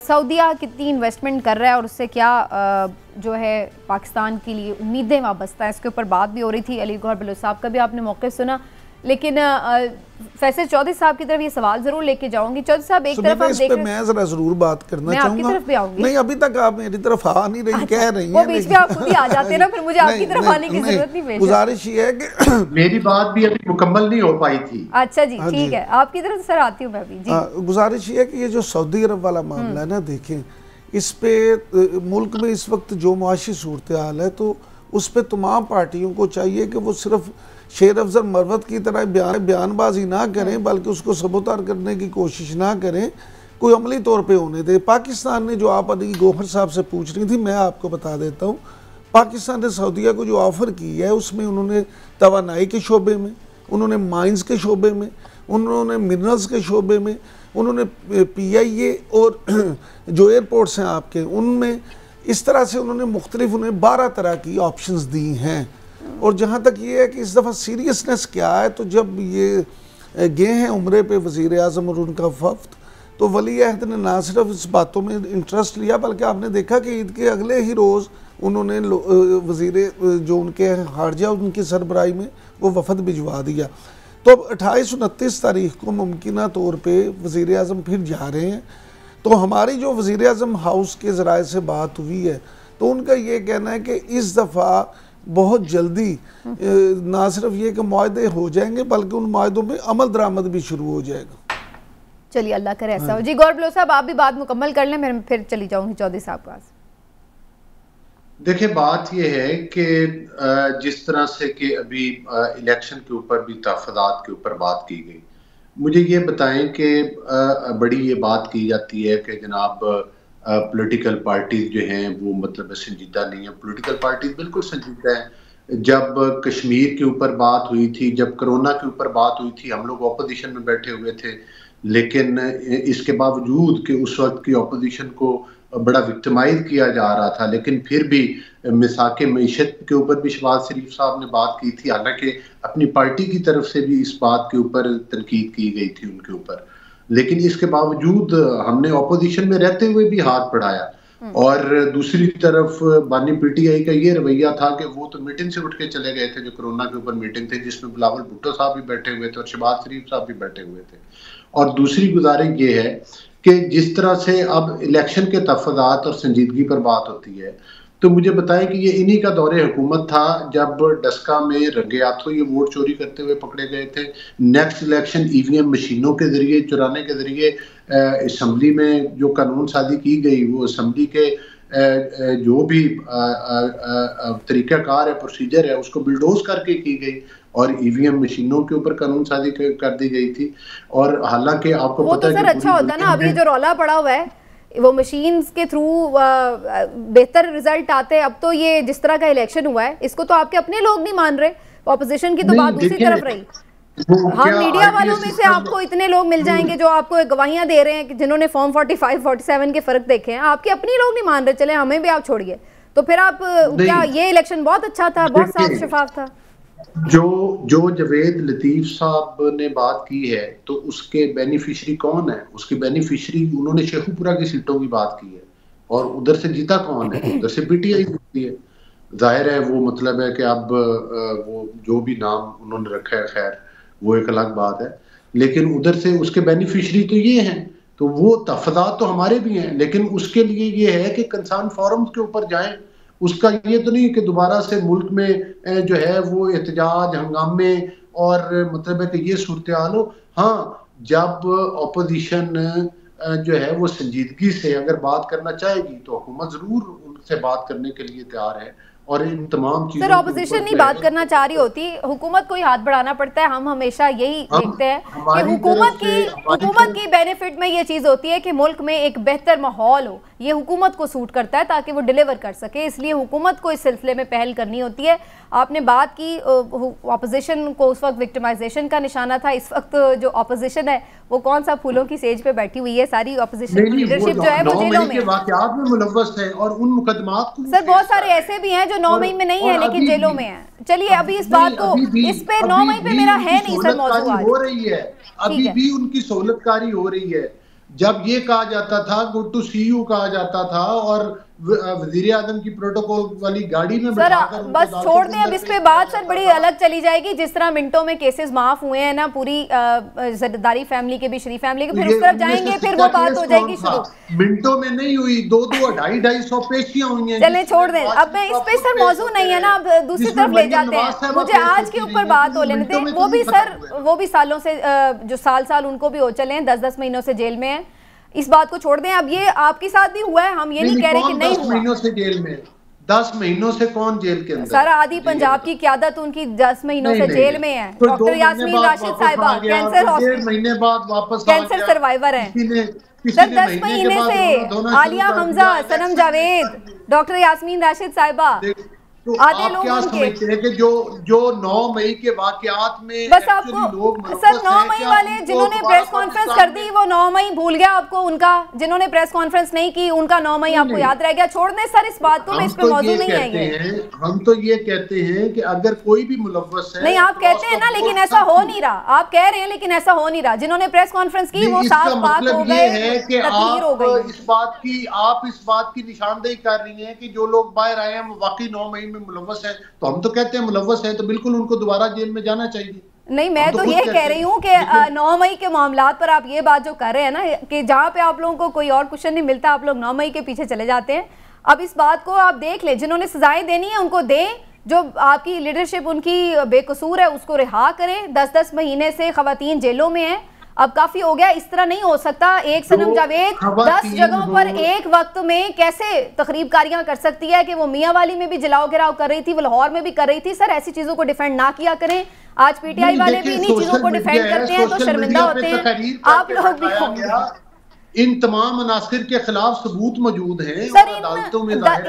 सऊदीया कितनी इन्वेस्टमेंट कर रहा है और उससे क्या जो है पाकिस्तान के लिए उम्मीदें वाबस्ता है, इसके ऊपर बात भी हो रही थी। अली गौहर बलोच साहब का भी आपने मौके सुना, लेकिन फैसल चौधरी साहब की तरफ ये सवाल जरूर लेके जाऊंगी। चौधरी साहब एक तरफ आप देख रहे हैं, मैं जरा जरूर बात करना चाहूंगा। आपकी तरफ भी आऊंगी। नहीं, अभी तक आप मेरी तरफ आ नहीं रही, कह रही हैं, वो बीच में आप खुद ही आ जाते हैं ना, फिर मुझे आपकी तरफ आने की जरूरत नहीं। गुजारिश ये है कि मेरी बात भी अभी मुकम्मल नहीं हो पाई थी। अच्छा जी, ठीक है, आपकी तरफ सर आती हूँ मैं अभी जी। गुजारिश ये है कि ये जो सऊदी अरब वाला मामला है ना, देखें इस पे मुल्क में इस वक्त जो मुआशी सूरत हाल है, तो उस पर तमाम पार्टियों को चाहिए कि वो सिर्फ शेर अफजल मरवत की तरह बयानबाजी ना करें, बल्कि उसको सबूतार करने की कोशिश ना करें, कोई अमली तौर पे होने दे। पाकिस्तान ने जो आप अली गौहर साहब से पूछ रही थी, मैं आपको बता देता हूँ, पाकिस्तान ने सऊदीया को जो ऑफ़र की है उसमें उन्होंने तवानाई के शोबे में, उन्होंने माइंस के शोबे में, उन्होंने मिनरल्स के शोबे में, उन्होंने PIA और जो एयरपोर्ट्स हैं आपके, उनमें इस तरह से उन्होंने मुख्तलिफ उन्हें 12 तरह की ऑप्शंस दी हैं। और जहाँ तक ये है कि इस दफ़ा सीरियसनेस क्या है, तो जब ये गए हैं उम्रे पे वज़ीर आज़म और उनका वफ़द, तो वली अहद ने ना सिर्फ इस बातों में इंटरेस्ट लिया, बल्कि आपने देखा कि ईद के अगले ही रोज़ उन्होंने वज़ीर जो उनके खारजा उनकी सरबराही में वो वफ़द भिजवा दिया। तो अब 28-29 तारीख को मुमकिन तौर पर वज़ीर आज़म फिर जा रहे हैं। तो हमारी जो वज़ीर आज़म हाउस के ज़राए से बात हुई है, तो उनका ये कहना है कि इस दफ़ा बहुत जल्दी ना सिर्फ ये कि मुआहदे हो जाएंगे, बल्कि उन मुआहदों में अमल दरामद भी शुरू हो जाएगा। चलिए, अल्लाह करे ऐसा हो। जी गौहर बलोच साहब, आप भी बात मुकम्मल कर लें, मैं फिर चली जाऊंगी चौधरी साहब के पास। देखिए, बात यह है कि जिस तरह से कि अभी इलेक्शन के ऊपर भी तहफ़्फ़ुज़ात के ऊपर बात की गई, मुझे ये बताएं कि बड़ी ये बात की जाती है कि जनाब पॉलिटिकल पार्टीज जो हैं वो मतलब संजीदा नहीं है। पॉलिटिकल पार्टीज बिल्कुल संजीदा है। जब कश्मीर के ऊपर बात हुई थी, जब कोरोना के ऊपर बात हुई थी, हम लोग ऑपोजिशन में बैठे हुए थे, लेकिन इसके बावजूद कि उस वक्त की ऑपोजिशन को बड़ा विक्टिमाइज किया जा रहा था, लेकिन फिर भी मिसाके मईशत के ऊपर भी शहबाज शरीफ साहब ने बात की थी, हालांकि अपनी पार्टी की तरफ से भी इस बात के ऊपर तनकीद की गई थी उनके ऊपर, लेकिन इसके बावजूद हमने ऑपोजिशन में रहते हुए भी हाथ बढ़ाया। और दूसरी तरफ बानी PTI का ये रवैया था कि वो तो मीटिंग से उठ के चले गए थे, जो कोरोना के ऊपर मीटिंग थी जिसमें बिलावल भुट्टो साहब भी बैठे हुए थे और शहबाज शरीफ साहब भी बैठे हुए थे। और दूसरी गुजारिश ये है कि जिस तरह से अब इलेक्शन के तहफ़्फ़ुज़ात और संजीदगी पर बात होती है, तो मुझे बताएं कि ये इन्हीं का दौरे हुकूमत था जब डस्का में रंगे हाथों ये वोट चोरी करते हुए पकड़े गए थे। नेक्स्ट इलेक्शन EVM मशीनों के जरिए चुराने के जरिए असम्बली में जो कानून साजी की गई, वो असम्बली के जो भी तरीक़ाकार है, प्रोसीजर है, उसको बिल्डोज करके की गई और EVM मशीनों के ऊपर कानून साजी कर दी गई थी। और हालांकि आपको पता है कि अच्छा होता ना, अभी जो रौला पड़ा हुआ है वो मशीन्स के थ्रू बेहतर रिजल्ट आते हैं। अब तो ये जिस तरह का इलेक्शन हुआ है, इसको तो आपके अपने लोग नहीं मान रहे, ऑपोजिशन की तो बात दूसरी तरफ रही। हम मीडिया वालों में से आपको इतने लोग मिल जाएंगे जो आपको गवाहियां दे रहे हैं कि जिन्होंने फॉर्म 45-47 के फर्क देखे हैं, आपके अपने लोग नहीं मान रहे। चले हमें भी आप छोड़िए, तो फिर आप क्या ये इलेक्शन बहुत अच्छा था, बहुत साफ शफाफ था? जो जवेद लतीफ साहब ने बात की है, तो उसके बेनिफिशरी कौन है? उसके बेनिफिशरी उन्होंने शेखुपुरा की सीटों की बात की है, और उधर से जीता कौन है? उधर से PTI जीती है। जाहिर है वो मतलब है कि अब वो जो भी नाम उन्होंने रखा है, खैर वो एक अलग बात है, लेकिन उधर से उसके बेनिफिशरी तो ये हैं। तो वो तहफ़्फ़ुज़ात तो हमारे भी हैं, लेकिन उसके लिए ये है कि कंसर्न फोरम्स के ऊपर जाएं। उसका ये तो नहीं कि दोबारा से मुल्क में जो है वो एहतजाज, हंगामे और मतलब है कि ये सूरत हाल हो। हाँ, जब ऑपोजिशन जो है वो संजीदगी से अगर बात करना चाहेगी तो हुकूमत जरूर उनसे बात करने के लिए तैयार है। और इन तमाम चीजों, सर ऑपोजिशन नहीं बात करना चाह रही होती, हुकूमत को ही हाथ बढ़ाना पड़ता है। हम हमेशा यही देखते हैं कि हुकूमत की बेनिफिट में ये चीज़ होती है कि मुल्क में एक बेहतर माहौल हो, ये हुकूमत को सूट करता है ताकि वो डिलीवर कर सके, इसलिए हुकूमत को इस सिलसिले में पहल करनी होती है। आपने बात की ऑपोजिशन को उस वक्त विक्टिमाइजेशन का निशाना था, इस वक्त जो ऑपोजिशन है वो कौन सा फूलों की सेज पे बैठी हुई है, सारी ऑपोजिशन लीडरशिप जो है वो जेलों में वाक़यात में मुलव्वस है और उन मुकदमात को सर बहुत सारे ऐसे भी हैं जो 9 मई में नहीं है लेकिन जेलों में है। चलिए अभी इस बात को, इस पे 9 मई पे मेरा है नहीं सर मौजूद हो रही है, अभी भी उनकी सहूलतकारी हो रही है। जब ये कहा जाता था गुड टू सी यू कहा जाता था और वजीर आजम की प्रोटोकॉल वाली गाड़ी में सर बस छोड़ दें अब इस पे बात सर बड़ी अलग चली जाएगी। जिस तरह मिनटों में केसेस माफ हुए हैं ना, पूरी जरदारी फैमिली के भी, शरीफ फैमिली के, फिर उस तरफ जाएंगे, फिर वो बात हो जाएगी शुरू। मिनटों में नहीं हुई, 2-2, 250-250 पेशियां हुई हैं। चलें छोड़ दें, अब मैं इस पे सर मौजूद नहीं है ना, अब दूसरी तरफ ले जाते हैं। मुझे आज के ऊपर बात हो लेने दें। वो भी सर, वो भी सालों से जो साल उनको भी हो चले हैं, 10-10 महीनों से जेल में है। इस बात को छोड़ दें। अब ये आपके साथ भी हुआ है, हम ये नहीं कह रहे कि नहीं हुआ। 10 महीनों से जेल में, 10 महीनों से कौन जेल के अंदर? सर आधी पंजाब की क़यादत उनकी 10 महीनों से जेल में है। डॉक्टर यास्मीन राशिद साहिबा कैंसर हॉस्पिटल, महीने बाद वापस कैंसर सर्वाइवर हैं सर। 10 महीने से आलिया हमजा, सनम जावेद, डॉक्टर यास्मीन राशिद साहिबा, तो आप क्या समझते हैं कि जो 9 मई के वाकयात में बस आपको सर 9 मई वाले जिन्होंने प्रेस कॉन्फ्रेंस कर दी वो 9 मई भूल गया आपको, उनका जिन्होंने प्रेस कॉन्फ्रेंस नहीं की उनका 9 मई आपको याद रह गया। छोड़ दें सर इस बात को, मैं इस पे मौजूद नहीं आएंगे। हम तो ये कहते हैं कि अगर कोई भी मुलव्वस है, नहीं आप कहते हैं ना, लेकिन ऐसा हो नहीं रहा। आप कह रहे हैं लेकिन ऐसा हो नहीं रहा। जिन्होंने प्रेस कॉन्फ्रेंस की वो साफ बात हो गए, तकरीर हो गई। आप इस बात की निशानदेही कर रही हैं कि जो लोग बाहर आए हैं वो वाकई 9 मई में मुलव्वस है, तो हम तो कहते हैं मुलव्वस है तो बिल्कुल उनको दोबारा जेल में जाना चाहिए। नहीं मैं तो ये कह रही हूँ कि 9 मई के मामलात पर आप ये बात जो कर रहे हैं ना, कि जहाँ पे आप लोगों को कोई और क्वेश्चन नहीं मिलता आप लोग 9 मई के पीछे चले जाते हैं। अब इस बात को आप देख लें, जिन्होंने सजाएं देनी है उनको दें, जो आपकी लीडरशिप उनकी बेकसूर है उसको रिहा करें। 10-10 महीने से खवातीन जेलों में है, अब काफी हो गया। इस तरह नहीं हो सकता। एक सनम जावेद 10 जगहों पर एक वक्त में कैसे तकरीबकारियां कर सकती है कि वो मियां वाली में भी जलाओ गिराव कर रही थी, वो लाहौर में भी कर रही थी। सर ऐसी चीजों को डिफेंड ना किया करें। आज पीटीआई वाले भी इन्हीं चीजों को डिफेंड करते हैं तो शर्मिंदा होते हैं। आप लोग भी इन तमाम अनासिर के खिलाफ सबूत मौजूद हैं सर।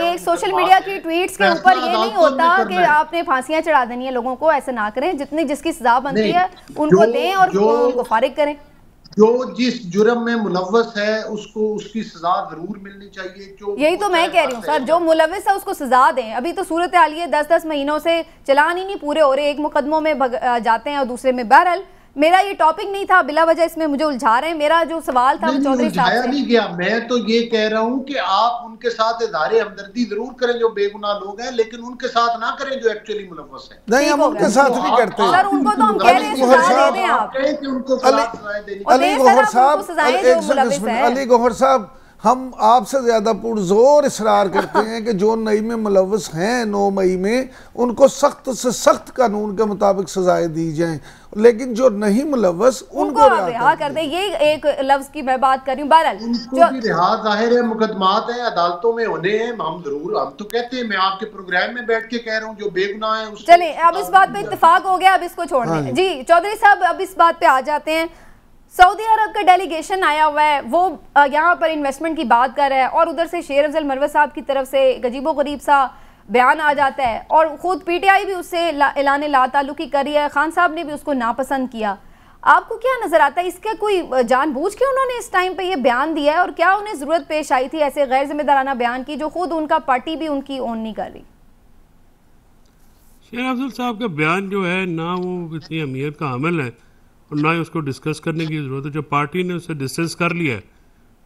एक सोशल मीडिया की ट्वीट्स के ऊपर ये नहीं होता कि आपने फांसियां चढ़ा देनी है लोगों को, ऐसा ना करें। जितनी जिसकी सजा बनती है उनको दें और उनको फारिग करें। जो जिस जुर्म में मुलव्वस है उसको उसकी सजा जरूर मिलनी चाहिए। जो यही तो मैं कह रही हूँ सर, जो मुलव्वस है उसको सजा दें। अभी तो सूरत हाल ये 10-10 महीनों से चलान ही नहीं पूरे हो रहे, एक मुकदमों में जाते हैं और दूसरे में। बहरहाल मेरा ये टॉपिक नहीं था, बिला वजह इसमें मुझे उलझा रहे हैं। मेरा जो सवाल था वो चौधरी साहब से नहीं गया। मैं तो ये कह रहा हूँ कि आप उनके साथ इज़हारे हमदर्दी जरूर करें जो बेगुनाह लोग हैं, लेकिन उनके साथ ना करें जो एक्चुअली मुलव्वस है। नहीं हम उनके साथ नहीं करते सर, उनको तो हम कह रहे हैं सजा दे दें आप। अली गौहर साहब, हम आपसे ज्यादा पुरजोर इसरार करते हैं कि जो नई में मुलव्वस हैं 9 मई में उनको सख्त से सख्त कानून के मुताबिक सजाएं दी जाएं, लेकिन जो नहीं मुलव्वस उनको रिहा कर दे। ये एक लफ्ज की मैं बात कर रही हूँ। बहरहाल उनको भी रिहा, जाहिर है मुकदमात हैं, अदालतों में होने हैं। हम जरूर, हम तो कहते हैं, मैं आपके प्रोग्राम में बैठ के कह रहा हूँ जो बेगुनाह है। चले अब इस बात पे इत्तेफाक हो गया, अब इसको छोड़ दें। जी चौधरी साहब, अब इस बात पे आ जाते हैं। सऊदी अरब का डेलीगेशन आया हुआ है, वो यहाँ पर इन्वेस्टमेंट की बात कर रहा है और उधर से शेर अफजल मरवत साहब की तरफ से अजीबोगरीब सा बयान आ जाता है और ख़ुद पीटीआई भी उससे ऐलान ला ताल्लुकी कर रही है। खान साहब ने भी उसको नापसंद किया। आपको क्या नज़र आता है, इसका कोई जानबूझ के उन्होंने इस टाइम पे ये बयान दिया है और क्या उन्हें ज़रूरत पेश आई थी ऐसे गैर जिम्मेदाराना बयान की जो खुद उनका पार्टी भी उनकी ओन नहीं कर रही? शेर अफजल साहब का बयान जो है ना वो इतनी अहमियत का अमल है और ना ही उसको डिस्कस करने की ज़रूरत है। जब पार्टी ने उससे डिस्कस कर लिया है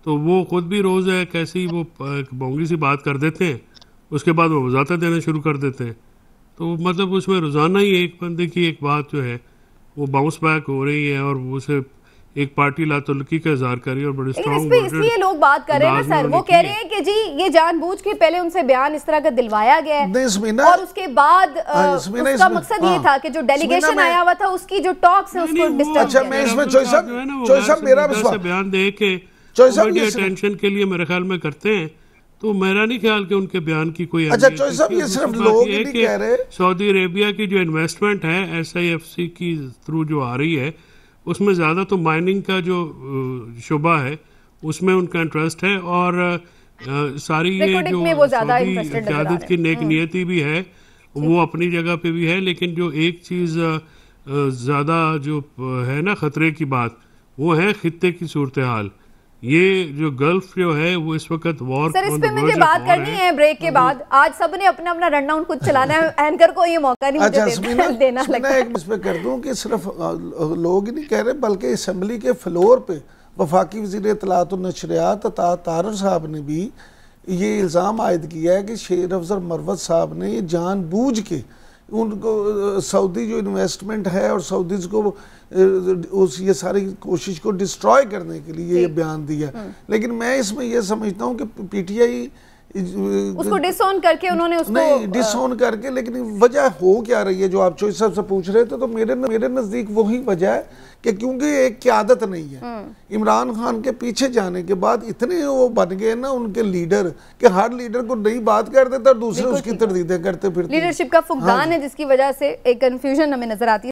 तो वो खुद भी रोज़ है कैसी वो बोंगी सी बात कर देते हैं, उसके बाद वो वजाहत देना शुरू कर देते हैं। तो मतलब उसमें रोज़ाना ही एक बंदे की एक बात जो है वो बाउंस बैक हो रही है और वो उसे एक पार्टी लातुल्की का इज़हार कर रही है और बड़ी स्ट्रॉन्ग। इसलिए लोग बात कर रहे हैं ना सर, वो कह रहे हैं कि जी ये जानबूझ के पहले उनसे बयान इस तरह का दिलवाया गया है और उसके बाद उसका मकसद ये था कि जो डेलीगेशन आया हुआ था उसकी जो टॉक्स है उसको डिस्टर्ब। अच्छा मैं इसमें चॉइस साहब मेरा बयान दे के अटेंशन के लिए मेरे ख्याल में करते हैं, तो मेरा नहीं ख्याल कि उनके बयान की कोई। अच्छा चॉइस साहब, ये सिर्फ लोग नहीं कह रहे। सऊदी अरेबिया की जो इन्वेस्टमेंट है SIFC की थ्रू जो आ रही है उसमें ज़्यादा तो माइनिंग का जो शुबा है उसमें उनका इंटरेस्ट है और सारी ये जो सऊदी क़यादत की नेक नियति भी है वो अपनी जगह पे भी है। लेकिन जो एक चीज़ ज़्यादा जो है ना ख़तरे की बात, वो है खित्ते की सूरत हाल। ये जो गल्फ जो है वो इस वक्त वॉर। सर इस पे मुझे बात करनी है ब्रेक के बाद। आज सबने अपना अपना रनडाउन खुद चलाना है, एंकर को ये मौका नहीं मुझे देना लगता है। एक इस पे कर दूं कि सिर्फ लोग ही नहीं कह रहे बल्कि असेंबली के फ्लोर पे वफाकी वज़ीर इत्तलात और नशरियात अता तारर साहब ने भी ये इल्ज़ाम आयद किया है कि शेर अफजल मरवत साहब ने ये जानबूझ के उनको सऊदी जो इन्वेस्टमेंट है और सऊदीज़ को उस ये सारी कोशिश को डिस्ट्रॉय करने के लिए ये बयान दिया। लेकिन मैं इसमें ये समझता हूँ कि पीटीआई उसको डिसऑन करके उन्होंने उसको नहीं डिसऑन करके, लेकिन वजह हो क्या रही है जो आप चोई साहब से पूछ रहे थे, तो मेरे नज़दीक वही वजह है कि क्योंकि एक क़यादत नहीं है। इमरान खान के पीछे जाने के बाद इतने वो बन गए ना उनके लीडर कि हर लीडर को नई बात कर देता और दूसरे उसकी तरदीदें करते फिरते। लीडरशिप का फुकदान है जिसकी वजह से एक कन्फ्यूजन हमें नजर आती है।